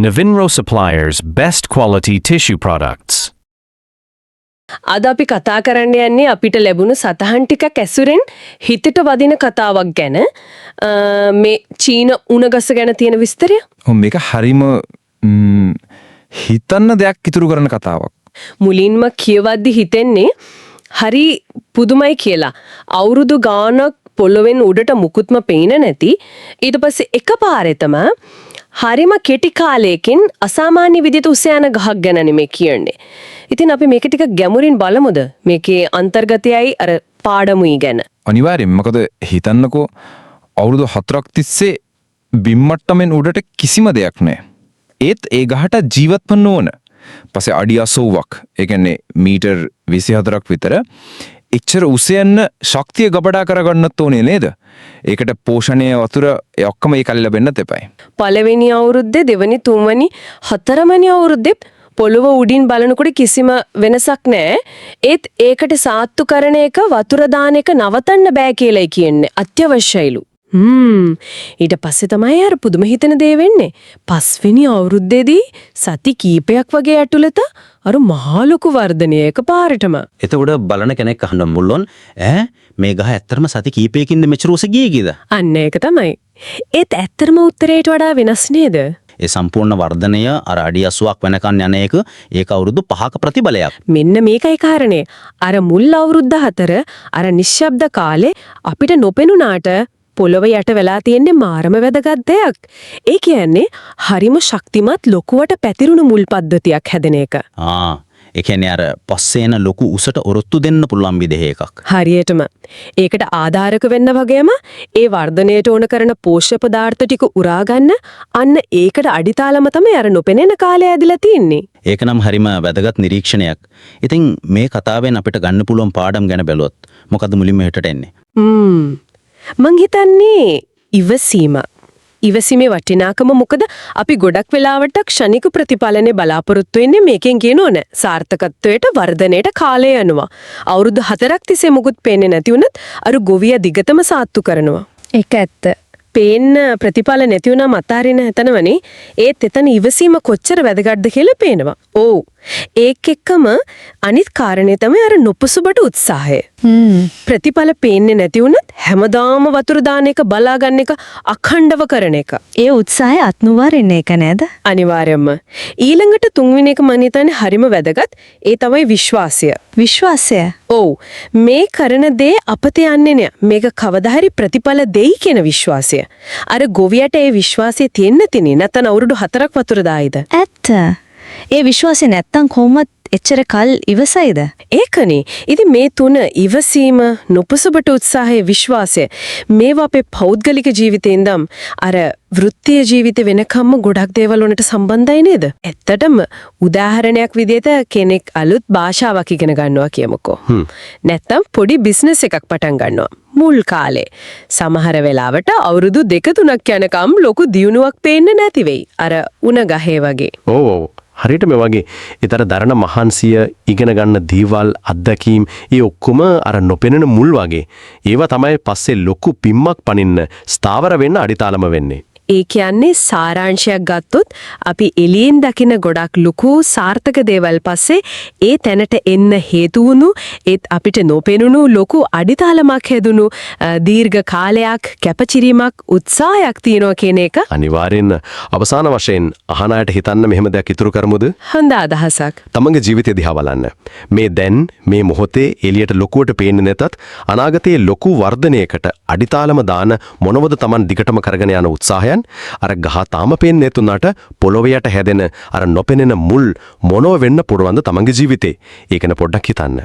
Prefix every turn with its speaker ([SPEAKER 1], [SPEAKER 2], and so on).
[SPEAKER 1] Navinro Suppliers Best Quality Tissue Products.
[SPEAKER 2] අද අපි කතා කරන්න යන්නේ අපිට ලැබුණු සතහන් ටිකක් ඇසුරෙන් හිතට වදින කතාවක් ගැන. මේ චීන උණගස ගැන තියෙන විස්තරය.
[SPEAKER 3] මේක හරිම හිතන්න දෙයක් ඉතුරු කරන කතාවක්.
[SPEAKER 2] මුලින්ම කියවද්දි හිතෙන්නේ හරි පුදුමයි කියලා. අවුරුදු ගානක් පොළොවෙන් උඩට මුකුත්ම පේන නැති. ඊට පස්සේ එකපාරෙතම හරිම කෙටි කාලයකින් අසාමාන්‍ය විදිහට උස යන ගහක් ගැනනේ මේ කියන්නේ. ඉතින් අපි මේක ටික ගැඹුරින් බලමුද? මේකේ අන්තර්ගතයයි අර පාඩමුයි ගැන.
[SPEAKER 3] අනිවාර්යෙන්. මොකද හිතන්නකෝ අවුරුදු 4ක් තිස්සේ බිම්මට්ටමෙන් උඩට කිසිම දෙයක් නැහැ. ඒත් ඒ ගහට ජීවත් වෙන්න ඕන. පස්සේ අඩි 80ක්. ඒ කියන්නේ මීටර් 24ක් විතර. එච්චර උස යන්න ශක්තිය ගබඩා කරගන්නත් ඕනේ නේද? ඒකට පෝෂණය වතුර ඔක්කොම ඒකල් ලැබෙන්නත් එපයි.
[SPEAKER 2] පළවෙනි අවුරුද්දේ දෙවෙනි තුන්වෙනි හතරවෙනි අවුරුද්දේ පොළොව උඩින් බලනකොට කිසිම වෙනසක් නැහැ. ඒත් ඒකට සාත්තු කරන එක වතුර දාන එක නවතන්න බෑ කියලායි කියන්නේ. අත්‍යවශ්‍යයිලු. ඊට පස්සේ තමයි අර පුදුම හිතන දේ වෙන්නේ. පස්වෙනි අවුරුද්දේදී සති කීපයක් වගේ ඇතුළත අර මහා ලොකු වර්ධනයක පාරටම.
[SPEAKER 4] එතකොට බලන කෙනෙක් අහන්න මුල්ලොන් මේ ගහ ඇත්තටම සති කීපයකින්ද මෙච්චර උස ගියේ කීද?
[SPEAKER 2] අන්න ඒක තමයි. ඒත් ඇත්තටම උත්තරයට වඩා වෙනස් නේද?
[SPEAKER 4] ඒ සම්පූර්ණ වර්ධනය අර අඩි 80ක් වෙනකන් යන එක ඒක අවුරුදු 5ක ප්‍රතිබලයක්.
[SPEAKER 2] මෙන්න මේකයි කාරණේ. අර මුල් අවුරුද්ද 4 අර නිශ්ශබ්ද කාලේ අපිට නොපෙනුනාට පොළොව යට වෙලා තියෙන්නේ මාරම වැදගත් දෙයක්. ඒ කියන්නේ හරිම ශක්තිමත් ලොකුවට පැතිරුණු මුල් පද්ධතියක් හැදෙන එක.
[SPEAKER 4] ඒ කියන්නේ අර පස්සේන ලොකු උසට ඔරොත්තු දෙන්න පුළුවන් විදිහ එකක්.
[SPEAKER 2] හරියටම. ඒකට ආධාරක වෙන්න වගේම ඒ වර්ධනයට ඕන කරන පෝෂ්‍ය පදාර්ථ ටික උරා ගන්න අන්න ඒකට අඩිතාලම තමයි අර නොපෙනෙන කාලය ඇදලා තින්නේ.
[SPEAKER 4] ඒක නම් හරිම වැදගත් නිරීක්ෂණයක්. ඉතින් මේ කතාවෙන් අපිට ගන්න පුළුවන් පාඩම් ගැන බැලුවොත් මොකද්ද මුලින්ම හිතට එන්නේ?
[SPEAKER 2] මං හිතන්නේ ඉවසීම. ඉවසීමේ වටිනාකම මොකද අපි ගොඩක් වෙලාවට ක්ෂණික ප්‍රතිඵලනේ බලාපොරොත්තු වෙන්නේ මේකෙන් කියනෝන සාර්ථකත්වයට වර්ධනයට කාලය යනවා. අවුරුදු 4ක් තිස්සේ මුකුත් පේන්නේ නැති වුණත් අර ගොවියා දිගටම සාත්තු කරනවා. ඒක ඇත්ත. පේන්න ප්‍රතිඵල නැති වුණාම අතාරින හිතනවනේ. ඒත් එතන ඉවසීම කොච්චර වැදගත්ද කියලා පේනවා. ඔව්. ඒක එක්කම අනිත් කාරණේ තමයි අර නොපසුබට උත්සාහය. ප්‍රතිඵල පේන්නේ නැති වුණත් හැමදාම වතුර දාන එක බලා ගන්න එක අඛණ්ඩව කරන එක.
[SPEAKER 5] ඒ උත්සාහය අත්නුවරින් එක නේද?
[SPEAKER 2] අනිවාර්යයෙන්ම. ඊළඟට තුන්වෙනි එක මම හිතන්නේ හරිම වැදගත්. ඒ තමයි විශ්වාසය.
[SPEAKER 5] විශ්වාසය.
[SPEAKER 2] ඔව්. මේ කරන දේ අපත යන්නේ නෑ. මේක කවදා හරි ප්‍රතිඵල දෙයි කියන විශ්වාසය. අර ගොවියට ඒ විශ්වාසය තියෙන්න තිනේ නැත්නම් අවුරුදු 4ක් වතුර දායිද?
[SPEAKER 5] ඇත්ත. ඒ විශ්වාසය නැත්තම් කොහොමද එච්චර කල් ඉවසයිද?
[SPEAKER 2] ඒකනේ. ඉතින් මේ තුන ඉවසීම, නොපසුබට උත්සාහය, විශ්වාසය මේවා අපේ පෞද්ගලික ජීවිතේ ඉඳන් අර වෘත්තීය ජීවිතේ වෙනකම්ම ගොඩක් දේවල් වලට සම්බන්ධයි නේද? ඇත්තටම උදාහරණයක් විදිහට කෙනෙක් අලුත් භාෂාවක් ඉගෙන ගන්නවා කියමුකෝ. නැත්තම් පොඩි බිස්නස් එකක් පටන් ගන්නවා. මුල් කාලේ සමහර වෙලාවට අවුරුදු 2-3ක් යනකම් ලොකු දියුණුවක් පේන්න නැති වෙයි. අර උණ ගහේ වගේ.
[SPEAKER 6] ඔව්. හරියට මේ වගේ ඊතර දරණ මහන්සිය ඉගෙන ගන්න දේවල් අත්දැකීම් ඒ ඔක්කොම අර නොපෙනෙන මුල් වගේ ඒවා තමයි පස්සේ ලොකු පිම්මක් පනින්න ස්ථාවර වෙන්න අඩිතාලම වෙන්නේ.
[SPEAKER 2] ඒ කියන්නේ සාරාංශයක් ගත්තොත් අපි එළියෙන් දකින ගොඩක් ලොකු සාර්ථක දේවල් පස්සේ ඒ තැනට එන්න හේතු වුණු ඒත් අපිට නොපෙනුණු ලොකු අඩිතාලමක් හැදුණු දීර්ඝ කාලයක් කැපකිරීමක් උත්සාහයක් තියෙනවා කියන එක
[SPEAKER 6] අනිවාර්යෙන් අවසාන වශයෙන් අහන අයට හිතන්න මෙහෙම දෙයක් ඉතුරු කරමුද?
[SPEAKER 2] හොඳ අදහසක්.
[SPEAKER 6] තමන්ගේ ජීවිතය දිහා බලන්න. මේ දැන් මේ මොහොතේ එළියට ලොකුවට පේන්නේ නැතත් අනාගතයේ ලොකු වර්ධනයකට අඩිතාලම දාන මොනවද තමන් දිගටම කරගෙන යන උත්සාහයන් අර ගහ තාම පේන්නේ නැතුණාට පොළොවේ යට හැදෙන අර නොපෙනෙන මුල් මොනව වෙන්න පුළුවන්ද තමන්ගේ ජීවිතේ? ඒකන පොඩ්ඩක් හිතන්න.